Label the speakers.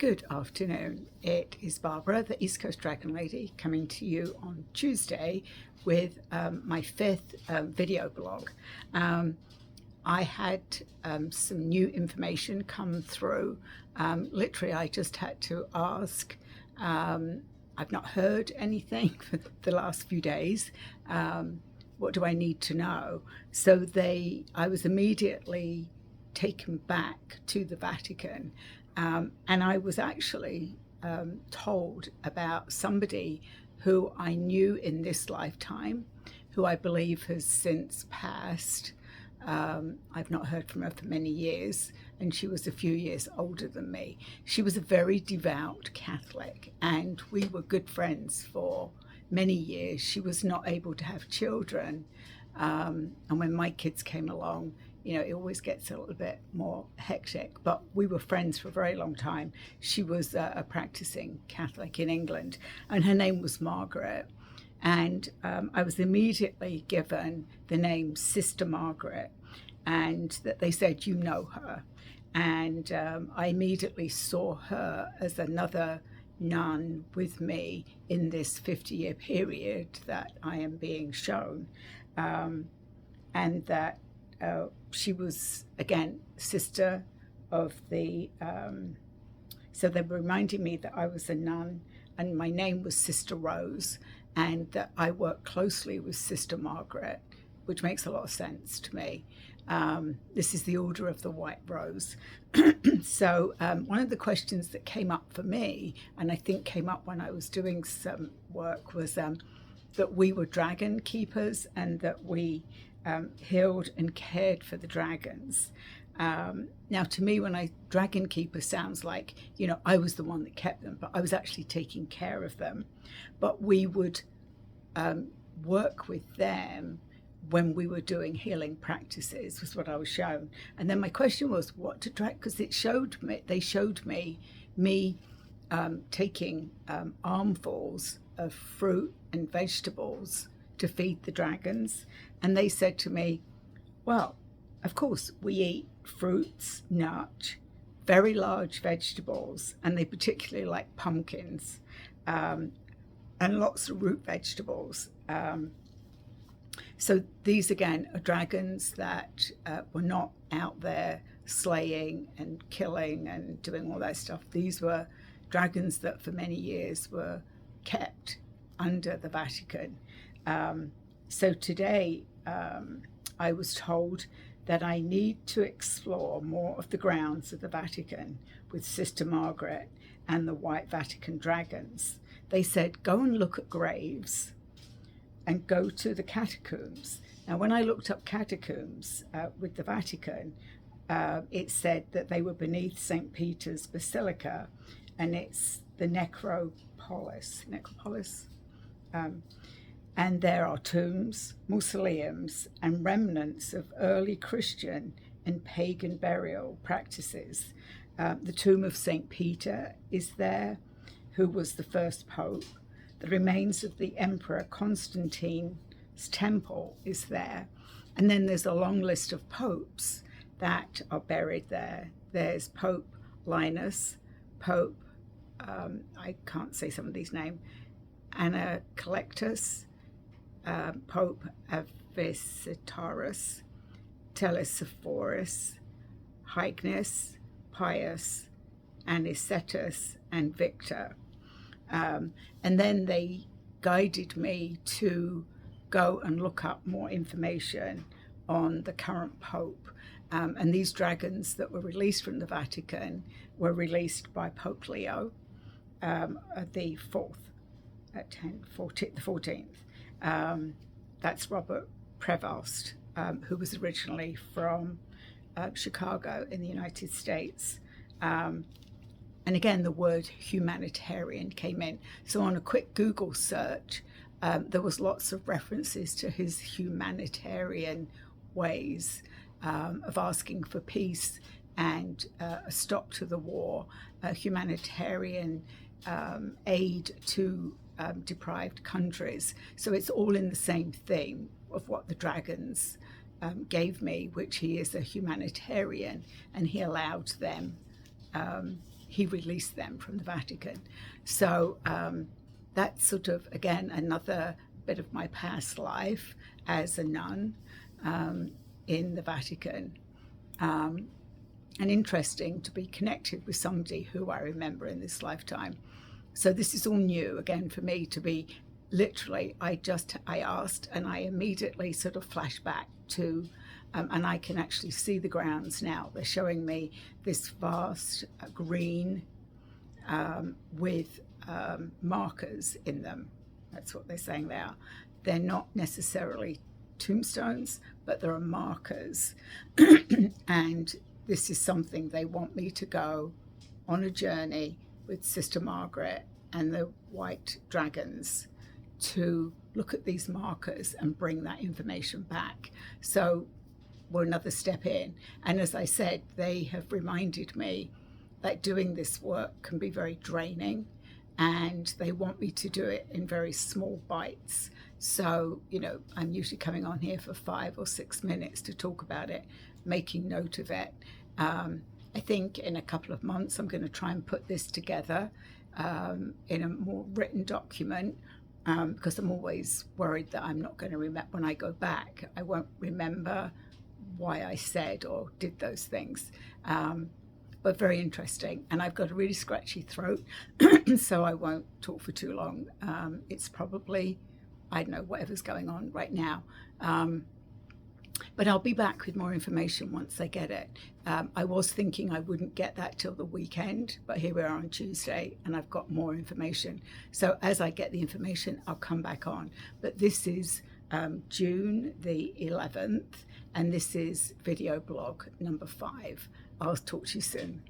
Speaker 1: Good afternoon. It is Barbara, the East Coast Dragon Lady, coming to you on Tuesday with my fifth video blog. I had some new information come through. Literally, I just had to ask. I've not heard anything for the last few days. What do I need to know? So I was immediately taken back to the Vatican. And I was actually told about somebody who I knew in this lifetime, who I believe has since passed. I've not heard from her for many years, and she was a few years older than me. She was a very devout Catholic, and we were good friends for many years. She was not able to have children, and when my kids came along, it always gets a little bit more hectic, but we were friends for a very long time. She was a practicing Catholic in England, and her name was Margaret. And I was immediately given the name Sister Margaret, and that they said, you know her. And I immediately saw her as another nun with me in this 50-year period that I am being shown. And that she was, again, sister of so they were reminding me that I was a nun, and my name was Sister Rose, and that I work closely with Sister Margaret, which makes a lot of sense to me. This is the Order of the White Rose. So one of the questions that came up for me, and I think came up when I was doing some work, was that we were dragon keepers, and that we healed and cared for the dragons. Now, to me, dragon keeper sounds like, I was the one that kept them, but I was actually taking care of them. But we would work with them when we were doing healing practices, was what I was shown. And then my question was, what to drag, because they showed me taking armfuls of fruit and vegetables to feed the dragons. And they said to me, well, of course, we eat fruits, nuts, very large vegetables, and they particularly like pumpkins, and lots of root vegetables. So these, again, are dragons that were not out there slaying and killing and doing all that stuff. These were dragons that for many years were kept under the Vatican. So today, I was told that I need to explore more of the grounds of the Vatican with Sister Margaret and the White Vatican dragons. They said, go and look at graves and go to the catacombs. Now, when I looked up catacombs with the Vatican, it said that they were beneath St. Peter's Basilica, and it's the necropolis. And there are tombs, mausoleums, and remnants of early Christian and pagan burial practices. The tomb of St. Peter is there, who was the first pope. The remains of the Emperor Constantine's temple is there. And then there's a long list of popes that are buried there. There's Pope Linus, Pope, I can't say some of these names, Anacletus, Pope Avicitatus, Telesiphorus, Hyginus, Pius, Anicetus, and Victor. And then they guided me to go and look up more information on the current Pope. And these dragons that were released from the Vatican were released by Pope Leo, the 4th, the 14th. That's Robert Prevost, who was originally from Chicago in the United States. And again, the word humanitarian came in. So on a quick Google search, there was lots of references to his humanitarian ways of asking for peace and a stop to the war, humanitarian aid to deprived countries. So it's all in the same theme of what the dragons gave me, which he is a humanitarian, and he allowed them he released them from the Vatican. So that's sort of, again, another bit of my past life as a nun in the Vatican. And interesting to be connected with somebody who I remember in this lifetime. So this is all new again for me to be literally, I asked and I immediately sort of flashed back to, and I can actually see the grounds now. They're showing me this vast green with markers in them. That's what they're saying they are. They're not necessarily tombstones, but there are markers. And this is something they want me to go on a journey with Sister Margaret and the white dragons to look at these markers and bring that information back. So we're another step in. And as I said, they have reminded me that doing this work can be very draining, and they want me to do it in very small bites. So, you know, I'm usually coming on here for 5 or 6 minutes to talk about it, making note of it. I think in a couple of months, I'm going to try and put this together in a more written document, because I'm always worried that I'm not going to remember when I go back. I won't remember why I said or did those things. But very interesting. And I've got a really scratchy throat, so I won't talk for too long. It's probably, I don't know, whatever's going on right now. But I'll be back with more information once I get it. I was thinking I wouldn't get that till the weekend, but here we are on Tuesday and I've got more information. So as I get the information, I'll come back on. But this is June the 11th, and this is video blog number 5. I'll talk to you soon.